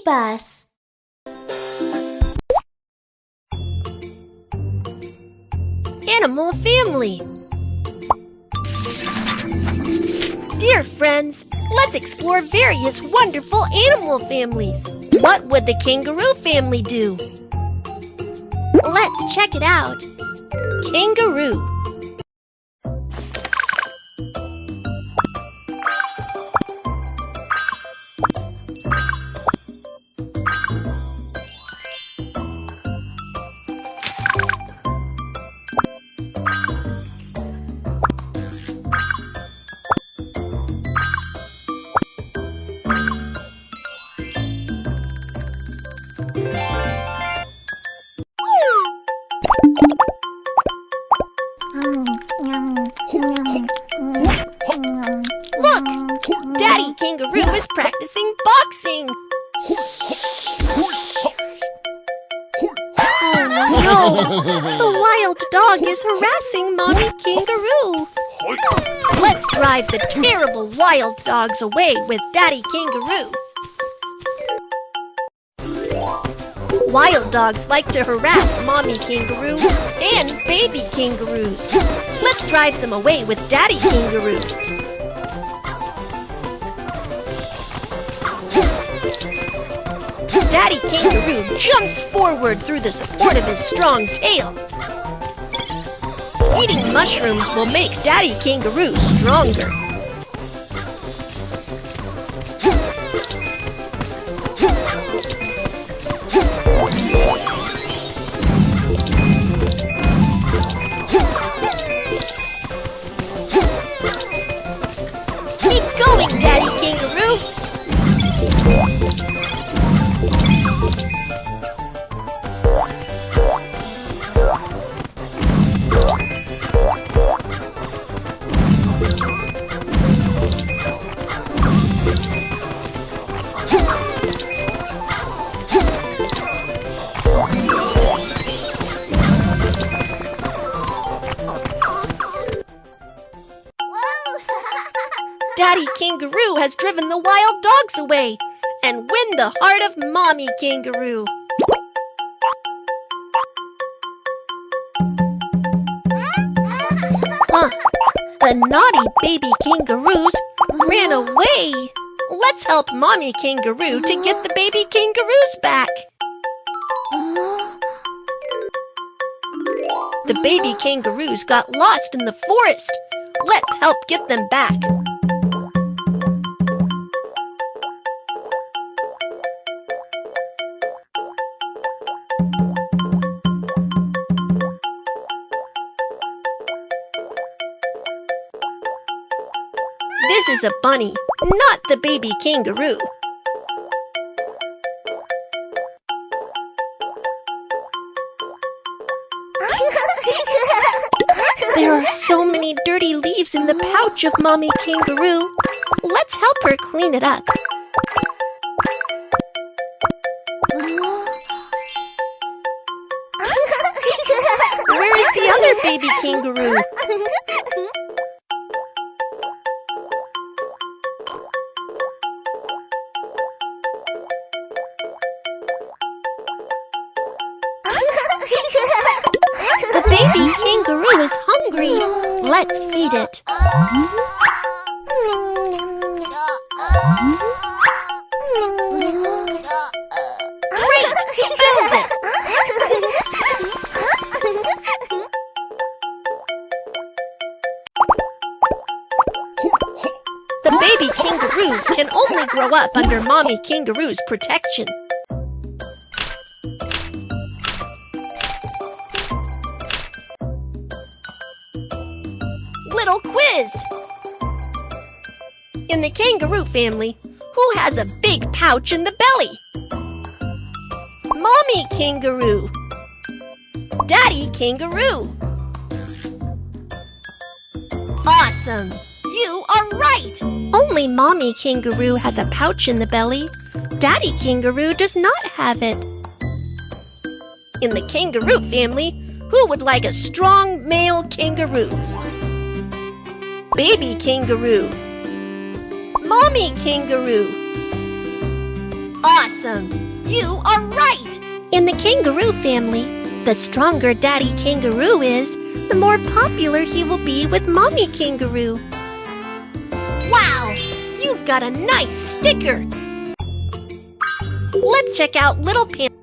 BabyBus. Animal family. Dear friends, let's explore various wonderful animal families. What would the kangaroo family do? Let's check it out. Kangaroo. Look! Daddy Kangaroo is practicing boxing! Oh no! The wild dog is harassing Mommy Kangaroo! Let's drive the terrible wild dogs away with Daddy Kangaroo! Wild dogs like to harass Mommy Kangaroo and baby kangaroos. Let's drive them away with Daddy Kangaroo. Daddy Kangaroo jumps forward through the support of his strong tail. Eating mushrooms will make Daddy Kangaroo stronger. Keep going, Daddy Kangaroo! Daddy Kangaroo has driven the wild dogs away and win the heart of Mommy Kangaroo. The naughty baby kangaroos ran away. Let's help Mommy Kangaroo to get the baby kangaroos back. The baby kangaroos got lost in the forest. Let's help get them back. This is a bunny, not the baby kangaroo. There are so many dirty leaves in the pouch of Mommy Kangaroo. Let's help her clean it up. Where is the other baby kangaroo? The baby kangaroo is hungry. Let's feed it. Great! Filled it! The baby kangaroos can only grow up under Mommy Kangaroo's protection. Little quiz! In the kangaroo family, who has a big pouch in the belly? Mommy Kangaroo. Daddy Kangaroo. Awesome! You are right! Only Mommy Kangaroo has a pouch in the belly. Daddy Kangaroo does not have it. In the kangaroo family, who would like a strong male kangaroo? Baby kangaroo. Mommy kangaroo. Awesome! You are right! In the kangaroo family, the stronger Daddy Kangaroo is, the more popular he will be with Mommy Kangaroo. Wow! You've got a nice sticker! Let's check out Little Panda.